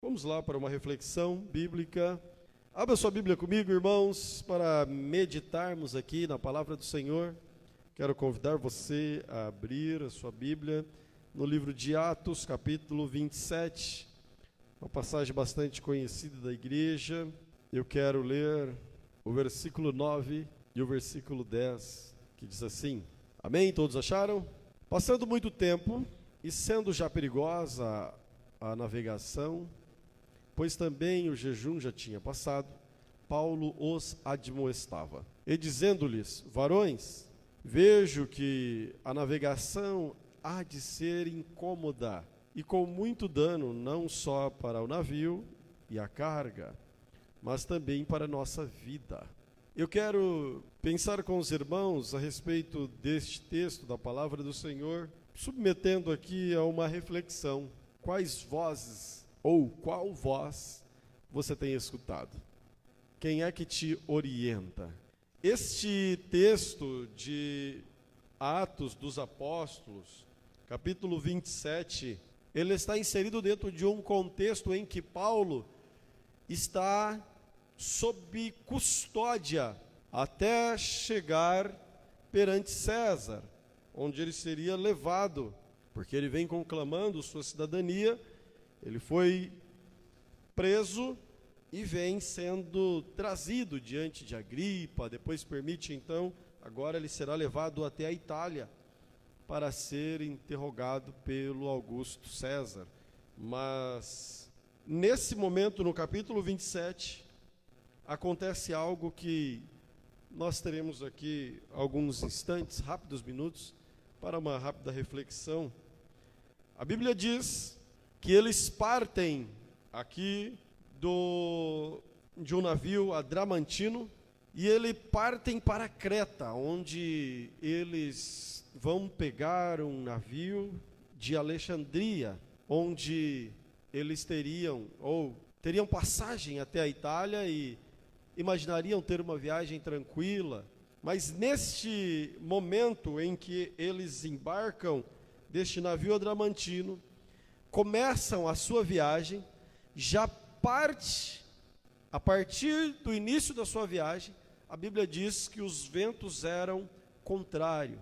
Vamos lá para uma reflexão bíblica. Abra sua Bíblia comigo, irmãos, para meditarmos aqui na palavra do Senhor. Quero convidar você a abrir a sua Bíblia no livro de Atos, capítulo 27, uma passagem bastante conhecida da igreja. Eu quero ler o versículo 9 e o versículo 10, que diz assim: Amém? Todos acharam? Passando muito tempo, e sendo já perigosa a navegação, pois também o jejum já tinha passado, Paulo os admoestava. E dizendo-lhes: Varões, vejo que a navegação há de ser incômoda e com muito dano, não só para o navio e a carga, mas também para a nossa vida. Eu quero pensar com os irmãos a respeito deste texto da palavra do Senhor, submetendo aqui a uma reflexão. Quais vozes ou qual voz você tem escutado? Quem é que te orienta? Este texto de Atos dos Apóstolos, capítulo 27, ele está inserido dentro de um contexto em que Paulo está sob custódia até chegar perante César, onde ele seria levado, porque ele vem conclamando sua cidadania. Ele foi preso e vem sendo trazido diante de Agripa, depois permite então, agora ele será levado até a Itália para ser interrogado pelo Augusto César. Mas nesse momento, no capítulo 27, acontece algo que nós teremos aqui alguns instantes, rápidos minutos, para uma rápida reflexão. A Bíblia diz que eles partem aqui de um navio adramantino e eles partem para Creta, onde eles vão pegar um navio de Alexandria, onde eles teriam passagem até a Itália e imaginariam ter uma viagem tranquila. Mas neste momento em que eles embarcam deste navio adramantino, começam a sua viagem, já parte, a partir do início da sua viagem, a Bíblia diz que os ventos eram contrários.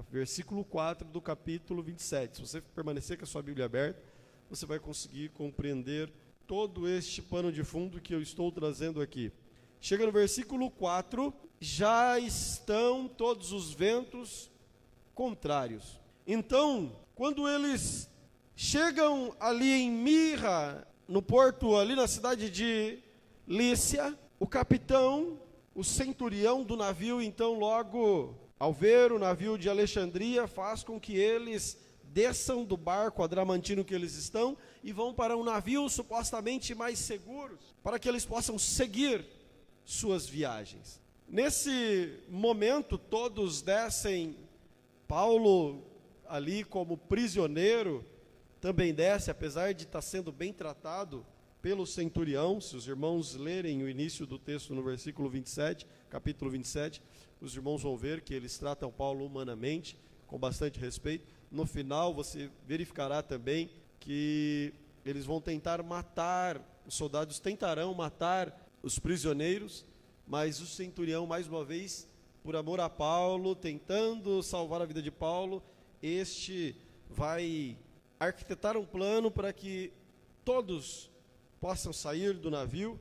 Versículo 4 do capítulo 27. Se você permanecer com a sua Bíblia aberta, você vai conseguir compreender todo este pano de fundo que eu estou trazendo aqui. Chega no versículo 4, já estão todos os ventos contrários. Então, quando eles chegam ali em Mirra, no porto, ali na cidade de Lícia, o capitão, o centurião do navio, então logo, ao ver o navio de Alexandria, faz com que eles desçam do barco adramantino que eles estão e vão para um navio supostamente mais seguro, para que eles possam seguir suas viagens. Nesse momento, todos descem. Paulo, ali como prisioneiro, também desce, apesar de estar sendo bem tratado pelo centurião. Se os irmãos lerem o início do texto no versículo 27, capítulo 27, os irmãos vão ver que eles tratam Paulo humanamente, com bastante respeito. No final, você verificará também que eles vão tentar matar, os soldados tentarão matar os prisioneiros, mas o centurião, mais uma vez, por amor a Paulo, tentando salvar a vida de Paulo, este vai arquitetar um plano para que todos possam sair do navio.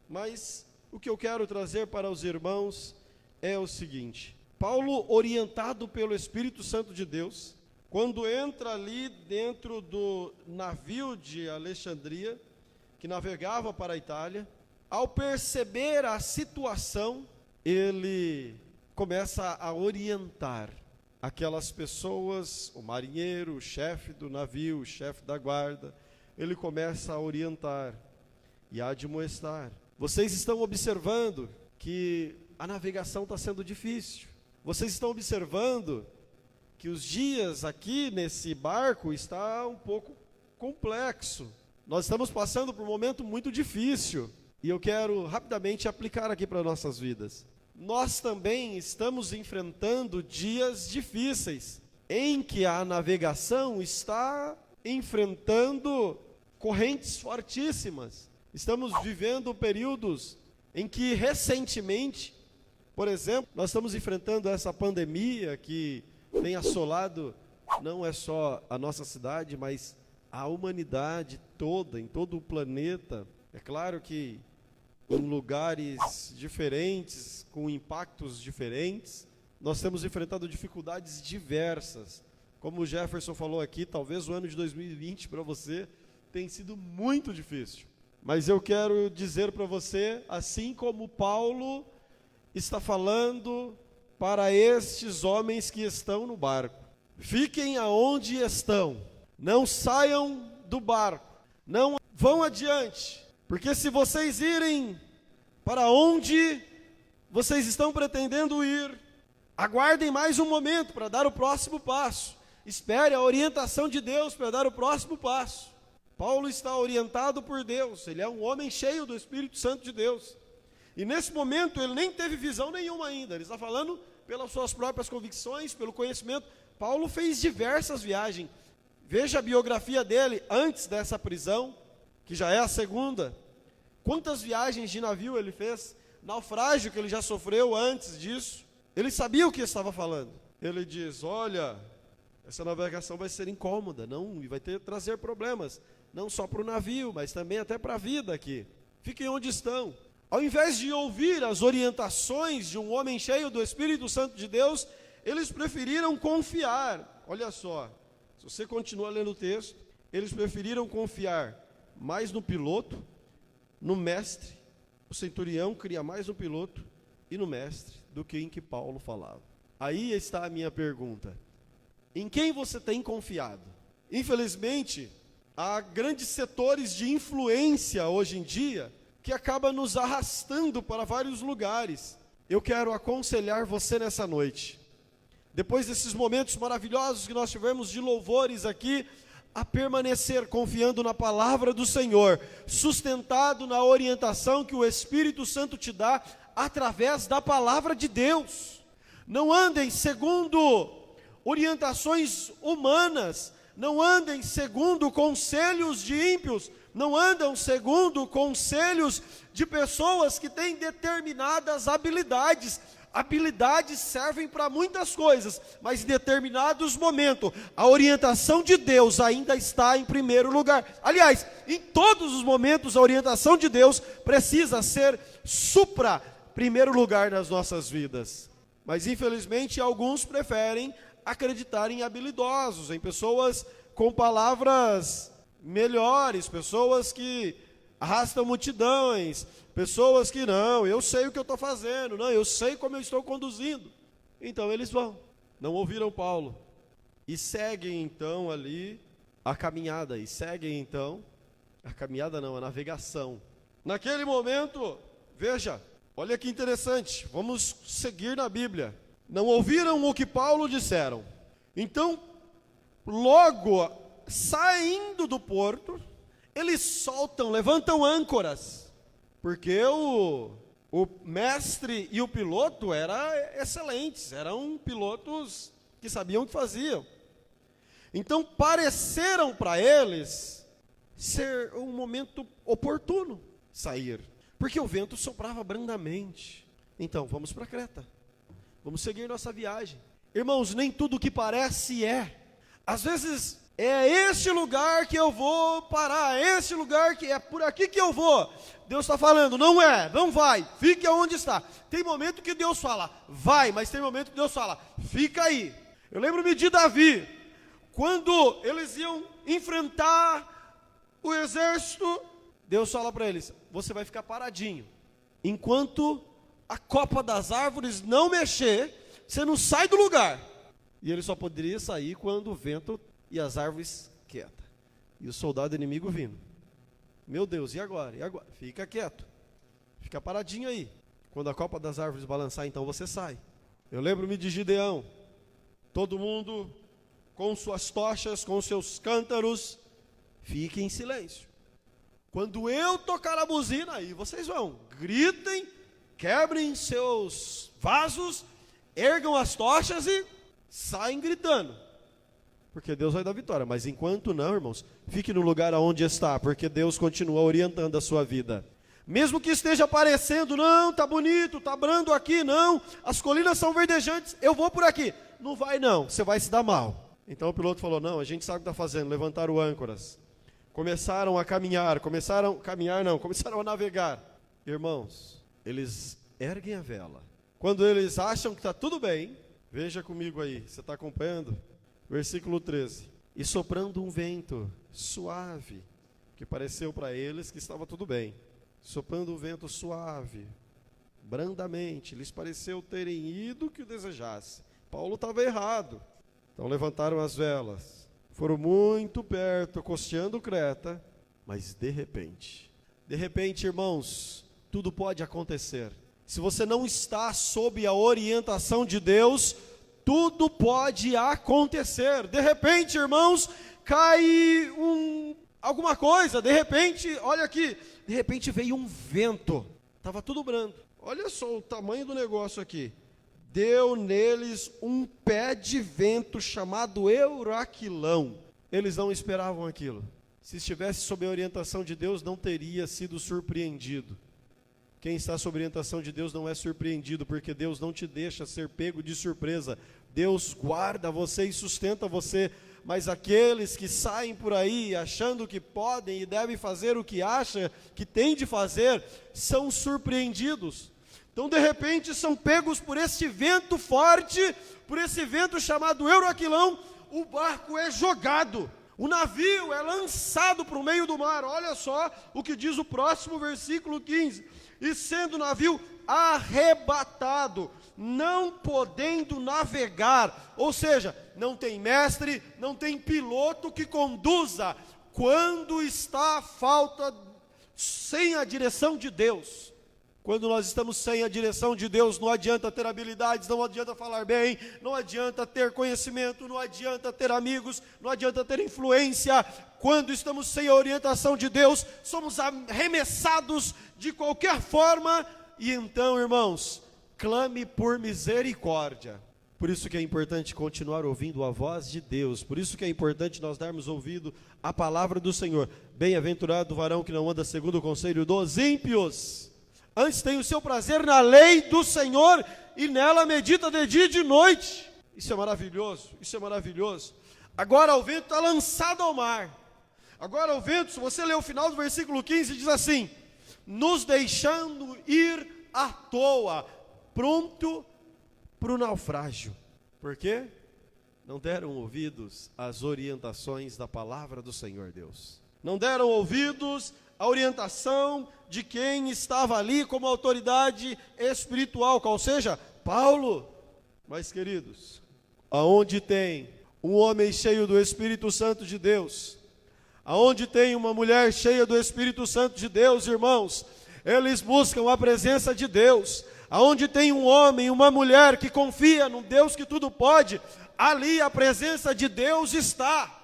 Mas o que eu quero trazer para os irmãos é o seguinte: Paulo, orientado pelo Espírito Santo de Deus, quando entra ali dentro do navio de Alexandria, que navegava para a Itália, ao perceber a situação, ele começa a orientar aquelas pessoas, o marinheiro, o chefe do navio, o chefe da guarda. Ele começa a orientar e a admoestar. Vocês estão observando que a navegação está sendo difícil. Vocês estão observando que os dias aqui nesse barco está um pouco complexo. Nós estamos passando por um momento muito difícil. E eu quero rapidamente aplicar aqui para nossas vidas. Nós também estamos enfrentando dias difíceis, em que a navegação está enfrentando correntes fortíssimas. Estamos vivendo períodos em que recentemente, por exemplo, nós estamos enfrentando essa pandemia que tem assolado não é só a nossa cidade, mas a humanidade toda, em todo o planeta. É claro que em lugares diferentes, com impactos diferentes, nós temos enfrentado dificuldades diversas. Como o Jefferson falou aqui, talvez o ano de 2020 para você tenha sido muito difícil. Mas eu quero dizer para você, assim como Paulo está falando para estes homens que estão no barco: fiquem aonde estão, não saiam do barco, não vão adiante, porque se vocês irem para onde vocês estão pretendendo ir, aguardem mais um momento para dar o próximo passo, espere a orientação de Deus para dar o próximo passo. Paulo está orientado por Deus, ele é um homem cheio do Espírito Santo de Deus, e nesse momento ele nem teve visão nenhuma ainda, ele está falando pelas suas próprias convicções, pelo conhecimento. Paulo fez diversas viagens, veja a biografia dele antes dessa prisão, que já é a segunda. Quantas viagens de navio ele fez, naufrágio que ele já sofreu antes disso. Ele sabia o que estava falando. Ele diz: olha, essa navegação vai ser incômoda, e vai trazer problemas, não só para o navio, mas também até para a vida aqui. Fiquem onde estão. Ao invés de ouvir as orientações de um homem cheio do Espírito Santo de Deus, eles preferiram confiar. Olha só, se você continua lendo o texto, eles preferiram confiar mais no piloto, no mestre. O centurião cria mais no piloto e no mestre do que em que Paulo falava. Aí está a minha pergunta: em quem você tem confiado? Infelizmente, há grandes setores de influência hoje em dia que acabam nos arrastando para vários lugares. Eu quero aconselhar você nessa noite, depois desses momentos maravilhosos que nós tivemos de louvores aqui, a permanecer confiando na palavra do Senhor, sustentado na orientação que o Espírito Santo te dá através da palavra de Deus. Não andem segundo orientações humanas, não andem segundo conselhos de ímpios, não andam segundo conselhos de pessoas que têm determinadas habilidades. Habilidades servem para muitas coisas, mas em determinados momentos, a orientação de Deus ainda está em primeiro lugar. Aliás, em todos os momentos, a orientação de Deus precisa ser primeiro lugar nas nossas vidas. Mas infelizmente, alguns preferem acreditar em habilidosos, em pessoas com palavras melhores, pessoas que arrastam multidões, pessoas que não, eu sei o que eu estou fazendo, não, eu sei como eu estou conduzindo. Então eles não ouviram Paulo, e seguem então ali a caminhada, a navegação. Naquele momento, veja, olha que interessante, vamos seguir na Bíblia. Não ouviram o que Paulo disseram. Então, logo saindo do porto, eles levantam âncoras, porque o mestre e o piloto eram excelentes, eram pilotos que sabiam o que faziam. Então pareceram para eles ser um momento oportuno sair, porque o vento soprava brandamente. Então vamos para Creta, vamos seguir nossa viagem. Irmãos, nem tudo que parece é. Às vezes é este lugar que eu vou parar, é este lugar que é por aqui que eu vou. Deus está falando, não vai, fique onde está. Tem momento que Deus fala, vai, mas tem momento que Deus fala, fica aí. Eu lembro-me de Davi, quando eles iam enfrentar o exército, Deus fala para eles, você vai ficar paradinho, enquanto a copa das árvores não mexer, você não sai do lugar. E ele só poderia sair quando o vento e as árvores quietas, e o soldado inimigo vindo. Meu Deus, e agora? Fica quieto, fica paradinho aí. Quando a copa das árvores balançar, então você sai. Eu lembro-me de Gideão, todo mundo com suas tochas, com seus cântaros, fique em silêncio. Quando eu tocar a buzina, aí vocês vão, gritem, quebrem seus vasos, ergam as tochas e saem gritando. porque Deus vai dar vitória. Mas enquanto não, irmãos, fique no lugar onde está, porque Deus continua orientando a sua vida. Mesmo que esteja aparecendo, não, está bonito, está brando aqui, não, as colinas são verdejantes, eu vou por aqui. Não vai não, você vai se dar mal. Então o piloto falou, não, a gente sabe o que está fazendo, levantaram âncoras. Começaram a caminhar, começaram a navegar. Irmãos, eles erguem a vela. Quando eles acham que está tudo bem, veja comigo aí, você está acompanhando? Versículo 13. E soprando um vento suave, que pareceu para eles que estava tudo bem. Soprando um vento suave, brandamente, lhes pareceu terem ido o que desejasse. Paulo estava errado. Então levantaram as velas. Foram muito perto, costeando Creta, mas de repente, irmãos, tudo pode acontecer. Se você não está sob a orientação de Deus, tudo pode acontecer. De repente, irmãos, cai alguma coisa, de repente, olha aqui, de repente veio um vento, estava tudo brando. Olha só o tamanho do negócio aqui. Deu neles um pé de vento chamado Euraquilão. Eles não esperavam aquilo. Se estivesse sob a orientação de Deus, não teria sido surpreendido. Quem está sob a orientação de Deus não é surpreendido, porque Deus não te deixa ser pego de surpresa. Deus guarda você e sustenta você. Mas aqueles que saem por aí achando que podem e devem fazer o que acham que tem de fazer, são surpreendidos. Então, de repente, são pegos por esse vento forte, por esse vento chamado Euraquilão, o barco é jogado, o navio é lançado para o meio do mar. Olha só o que diz o próximo versículo 15. E sendo o navio arrebatado, não podendo navegar, ou seja, não tem mestre, não tem piloto que conduza, quando está sem a direção de Deus. Quando nós estamos sem a direção de Deus, não adianta ter habilidades, não adianta falar bem, não adianta ter conhecimento, não adianta ter amigos, não adianta ter influência. Quando estamos sem a orientação de Deus, somos arremessados de qualquer forma. E então, irmãos, clame por misericórdia. Por isso que é importante continuar ouvindo a voz de Deus. Por isso que é importante nós darmos ouvido à palavra do Senhor. Bem-aventurado o varão que não anda segundo o conselho dos ímpios. Antes tem o seu prazer na lei do Senhor e nela medita de dia e de noite. Isso é maravilhoso, isso é maravilhoso. Agora o vento está lançado ao mar. Agora o vento, se você ler o final do versículo 15, diz assim: nos deixando ir à toa, pronto para o naufrágio. Por quê? Não deram ouvidos às orientações da palavra do Senhor Deus. Não deram ouvidos à orientação de quem estava ali como autoridade espiritual, qual seja, Paulo. Mas, queridos, aonde tem um homem cheio do Espírito Santo de Deus, aonde tem uma mulher cheia do Espírito Santo de Deus, irmãos, eles buscam a presença de Deus. Aonde tem um homem, uma mulher que confia no Deus que tudo pode, ali a presença de Deus está.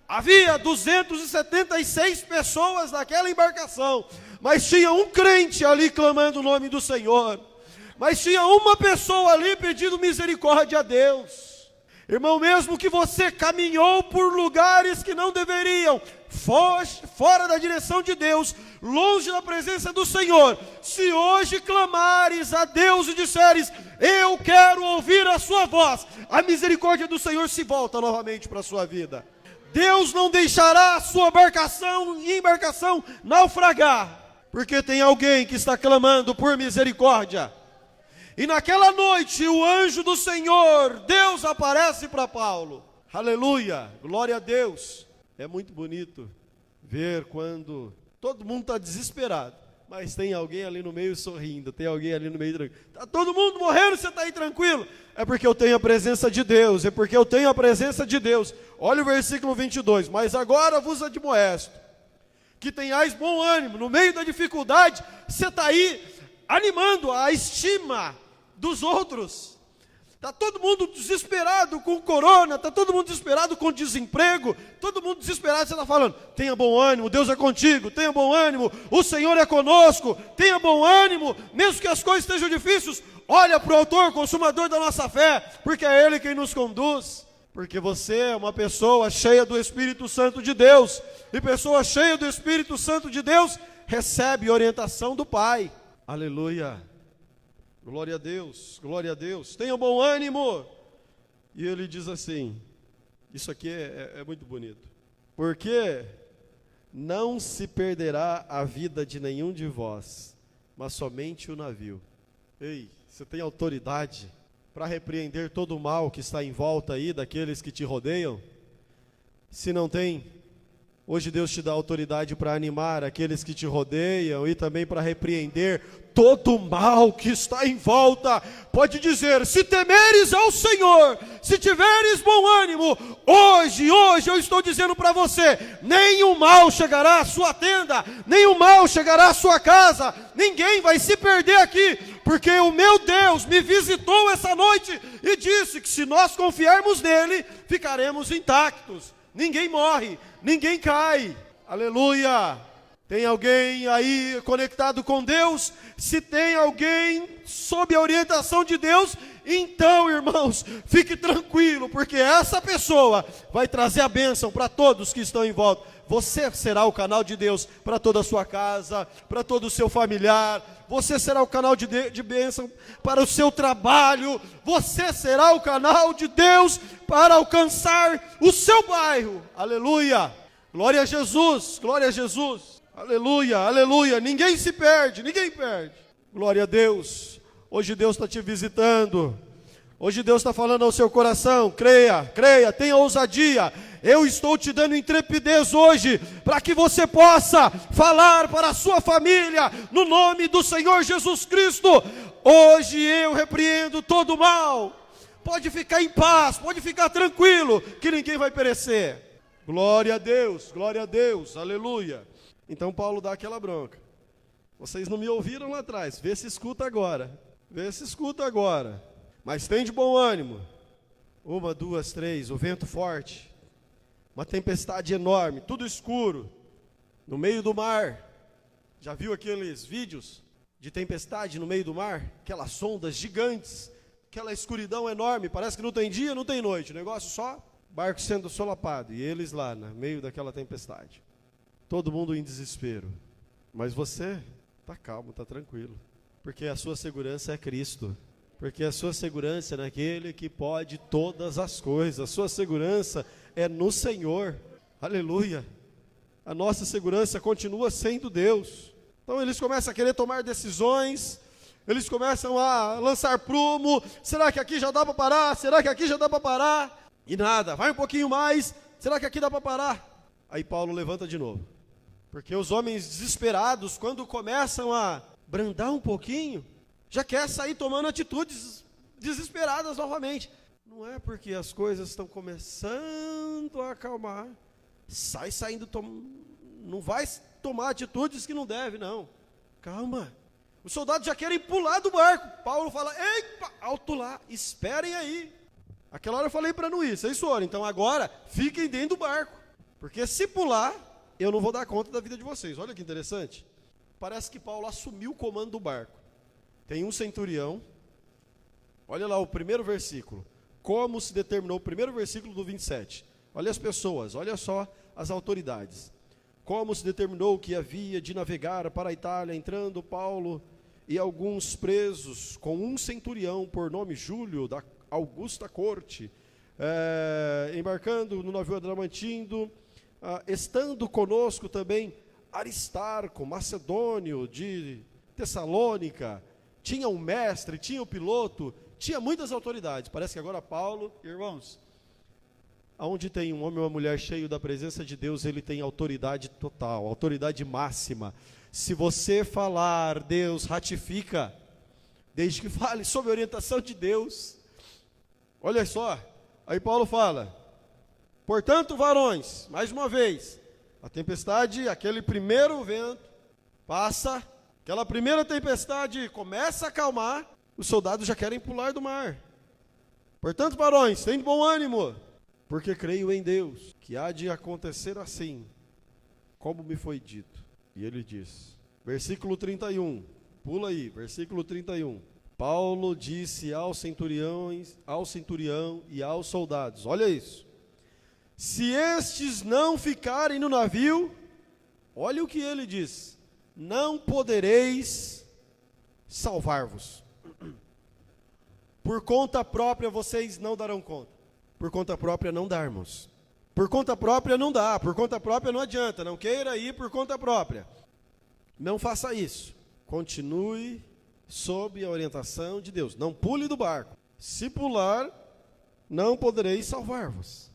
Havia 276 pessoas naquela embarcação, mas tinha um crente ali clamando o nome do Senhor, mas tinha uma pessoa ali pedindo misericórdia a Deus. Irmão, mesmo que você caminhou por lugares que não deveriam, fora da direção de Deus, longe da presença do Senhor, se hoje clamares a Deus e disseres, eu quero ouvir a sua voz, a misericórdia do Senhor se volta novamente para a sua vida. Deus não deixará a sua embarcação naufragar, porque tem alguém que está clamando por misericórdia. E naquela noite, o anjo do Senhor, Deus aparece para Paulo. Aleluia, glória a Deus. É muito bonito ver quando todo mundo está desesperado, mas tem alguém ali no meio sorrindo, tem alguém ali no meio tranquilo. Está todo mundo morrendo, você está aí tranquilo? É porque eu tenho a presença de Deus, é porque eu tenho a presença de Deus. Olha o versículo 22, mas agora vos admoesto, que tenhais bom ânimo, no meio da dificuldade, você está aí animando a estima dos outros. Está todo mundo desesperado com corona, está todo mundo desesperado com desemprego, todo mundo desesperado, você está falando, tenha bom ânimo, Deus é contigo, tenha bom ânimo, o Senhor é conosco, tenha bom ânimo, mesmo que as coisas estejam difíceis, olha para o autor, consumador da nossa fé, porque é Ele quem nos conduz, Porque você é uma pessoa cheia do Espírito Santo de Deus. E pessoa cheia do Espírito Santo de Deus recebe orientação do Pai. Aleluia. Glória a Deus, glória a Deus. Tenha bom ânimo. E ele diz assim, isso aqui é muito bonito. Porque não se perderá a vida de nenhum de vós, mas somente o navio. Ei, você tem autoridade para repreender todo o mal que está em volta aí daqueles que te rodeiam? Se não tem, hoje Deus te dá autoridade para animar aqueles que te rodeiam e também para repreender todo o mal que está em volta. Pode dizer, se temeres ao Senhor, se tiveres bom ânimo, hoje eu estou dizendo para você, nenhum mal chegará à sua tenda, nenhum mal chegará à sua casa, ninguém vai se perder aqui, porque o meu Deus me visitou essa noite e disse que se nós confiarmos nele, ficaremos intactos. Ninguém morre, ninguém cai. Aleluia. Tem alguém aí conectado com Deus? Se tem alguém sob a orientação de Deus, então, irmãos, fique tranquilo, porque essa pessoa vai trazer a bênção para todos que estão em volta. Você será o canal de Deus para toda a sua casa, para todo o seu familiar. Você será o canal de bênção para o seu trabalho. Você será o canal de Deus para alcançar o seu bairro. Aleluia. Glória a Jesus, glória a Jesus. Aleluia, aleluia. Ninguém se perde, ninguém perde. Glória a Deus. Hoje Deus está te visitando. Hoje Deus está falando ao seu coração. Creia, creia, tenha ousadia. Eu estou te dando intrepidez hoje, para que você possa falar para a sua família, no nome do Senhor Jesus Cristo. Hoje eu repreendo todo o mal. Pode ficar em paz, pode ficar tranquilo, que ninguém vai perecer. Glória a Deus, aleluia. Então Paulo dá aquela bronca. Vocês não me ouviram lá atrás, vê se escuta agora. Vê se escuta agora. Mas tem de bom ânimo. 1, 2, 3, o vento forte. Uma tempestade enorme, tudo escuro, no meio do mar. Já viu aqueles vídeos de tempestade no meio do mar? Aquelas ondas gigantes, aquela escuridão enorme, parece que não tem dia, não tem noite. O negócio só, barco sendo solapado, e eles lá no meio daquela tempestade. Todo mundo em desespero. Mas você está calmo, está tranquilo. Porque a sua segurança é Cristo. Porque a sua segurança é naquele que pode todas as coisas. A sua segurança é no Senhor. Aleluia. A nossa segurança continua sendo Deus. Então eles começam a querer tomar decisões. Eles começam a lançar prumo. Será que aqui já dá para parar? Será que aqui já dá para parar? E nada, vai um pouquinho mais. Será que aqui dá para parar? Aí Paulo levanta de novo. Porque os homens desesperados, quando começam a brandar um pouquinho, já quer sair tomando atitudes desesperadas novamente. Não é porque as coisas estão começando a acalmar, não vai tomar atitudes que não deve, não. Calma. Os soldados já querem pular do barco. Paulo fala, eita, alto lá, esperem aí. Aquela hora eu falei para não ir, vocês foram. Então agora, fiquem dentro do barco. Porque se pular, eu não vou dar conta da vida de vocês. Olha que interessante. Parece que Paulo assumiu o comando do barco. Tem um centurião. Olha lá o primeiro versículo. Como se determinou, o primeiro versículo do 27. Olha as pessoas, olha só as autoridades. Como se determinou que havia de navegar para a Itália, entrando Paulo e alguns presos, com um centurião por nome Júlio, da Augusta Corte, embarcando no navio Adramantindo, estando conosco também Aristarco, macedônio de Tessalônica, tinha um mestre, tinha um piloto, tinha muitas autoridades. Parece que agora Paulo, irmãos, aonde tem um homem ou uma mulher cheio da presença de Deus, ele tem autoridade total, autoridade máxima. Se você falar, Deus ratifica, desde que fale sob a orientação de Deus. Olha só, aí Paulo fala, portanto, varões, mais uma vez, a tempestade, aquele primeiro vento, passa, aquela primeira tempestade começa a acalmar, os soldados já querem pular do mar. Portanto, varões, tem bom ânimo, porque creio em Deus, que há de acontecer assim, como me foi dito. E ele diz, versículo 31, pula aí, versículo 31. Paulo disse ao centurião e aos soldados, olha isso, se estes não ficarem no navio, olha o que ele diz, não podereis salvar-vos. Por conta própria vocês não darão conta. Por conta própria não dá, irmãos. Por conta própria não dá, por conta própria não adianta, não queira ir por conta própria. Não faça isso. Continue sob a orientação de Deus. Não pule do barco. Se pular, não podereis salvar-vos.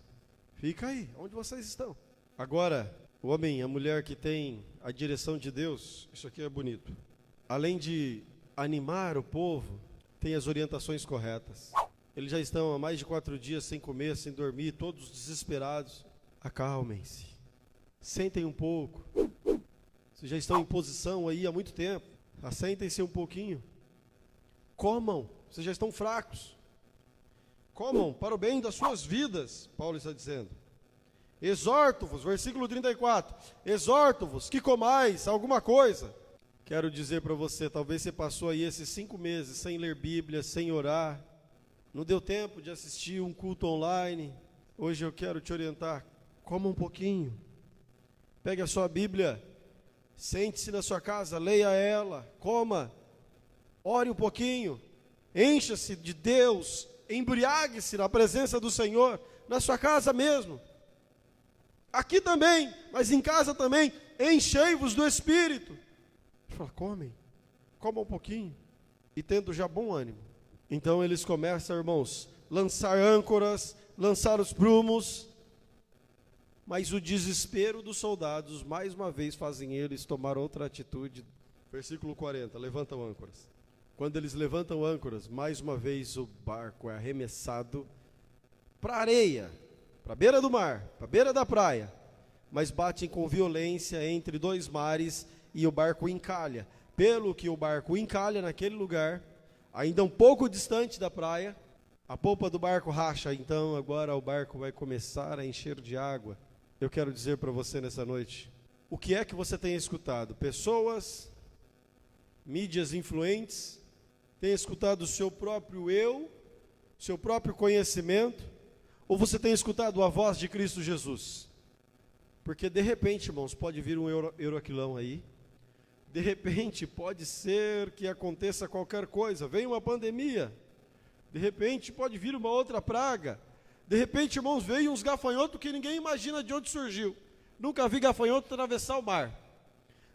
Fica aí, onde vocês estão. Agora, o homem, a mulher que tem a direção de Deus, isso aqui é bonito. Além de animar o povo, tem as orientações corretas. Eles já estão há mais de 4 dias sem comer, sem dormir, todos desesperados. Acalmem-se. Sentem um pouco. Vocês já estão em posição aí há muito tempo. Assentem-se um pouquinho. Comam. Vocês já estão fracos. Comam para o bem das suas vidas, Paulo está dizendo. Exorto-vos, versículo 34. Exorto-vos que comais alguma coisa. Quero dizer para você, talvez você passou aí esses 5 meses sem ler Bíblia, sem orar. Não deu tempo de assistir um culto online. Hoje eu quero te orientar. Coma um pouquinho. Pegue a sua Bíblia. Sente-se na sua casa, leia ela. Coma. Ore um pouquinho. Encha-se de Deus. Embriague-se na presença do Senhor. Na sua casa mesmo. Aqui também, mas em casa também. Enchei-vos do Espírito. Ele fala, comam um pouquinho. E tendo já bom ânimo. Então eles começam, irmãos, lançar âncoras, lançar os prumos, mas o desespero dos soldados, mais uma vez, fazem eles tomar outra atitude. Versículo 40, levantam âncoras. Quando eles levantam âncoras, mais uma vez o barco é arremessado para a areia, para a beira do mar, para a beira da praia, mas batem com violência entre 2 mares e o barco encalha. Pelo que o barco encalha naquele lugar, ainda um pouco distante da praia, a polpa do barco racha, então agora o barco vai começar a encher de água. Eu quero dizer para você nessa noite, o que é que você tem escutado? Pessoas, mídias influentes, tem escutado o seu próprio eu, seu próprio conhecimento, ou você tem escutado a voz de Cristo Jesus? Porque de repente, irmãos, pode vir um euroquilão aí, de repente, pode ser que aconteça qualquer coisa, vem uma pandemia, de repente pode vir uma outra praga, de repente, irmãos, veio uns gafanhotos que ninguém imagina de onde surgiu, nunca vi gafanhoto atravessar o mar,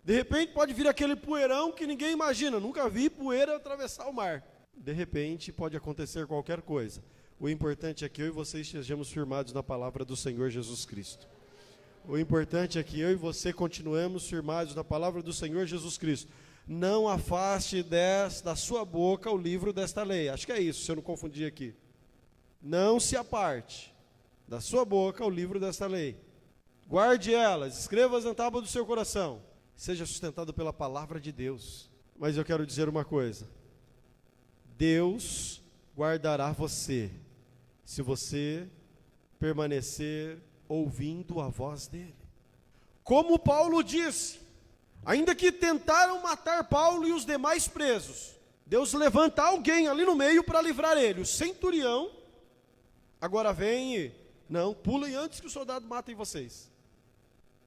de repente pode vir aquele poeirão que ninguém imagina, nunca vi poeira atravessar o mar, de repente pode acontecer qualquer coisa, o importante é que eu e você estejamos firmados na palavra do Senhor Jesus Cristo. O importante é que eu e você continuemos firmados na palavra do Senhor Jesus Cristo. Não afaste da sua boca o livro desta lei. Acho que é isso, se eu não confundir aqui. Não se aparte da sua boca o livro desta lei. Guarde elas, escreva-as na tábua do seu coração. Seja sustentado pela palavra de Deus. Mas eu quero dizer uma coisa. Deus guardará você, se você permanecer ouvindo a voz dele. Como Paulo disse, ainda que tentaram matar Paulo e os demais presos, Deus levanta alguém ali no meio para livrar ele. O centurião, agora vem e, não, pulem antes que o soldado matem vocês.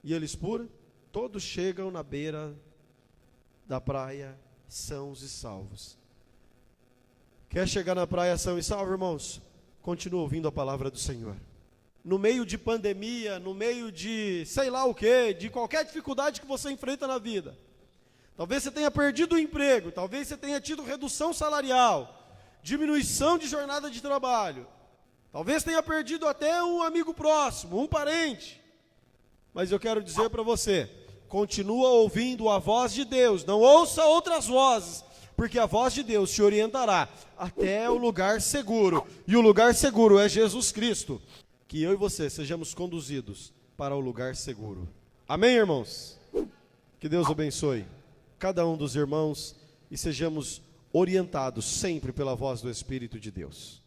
E eles pulam, todos chegam na beira da praia, sãos e salvos. Quer chegar na praia são e salvo, irmãos? Continua ouvindo a palavra do Senhor. No meio de pandemia, no meio de sei lá o que, de qualquer dificuldade que você enfrenta na vida. Talvez você tenha perdido o emprego, talvez você tenha tido redução salarial, diminuição de jornada de trabalho. Talvez tenha perdido até um amigo próximo, um parente. Mas eu quero dizer para você, continua ouvindo a voz de Deus, não ouça outras vozes, porque a voz de Deus te orientará até o lugar seguro. E o lugar seguro é Jesus Cristo. Que eu e você sejamos conduzidos para o lugar seguro. Amém, irmãos? Que Deus abençoe cada um dos irmãos e sejamos orientados sempre pela voz do Espírito de Deus.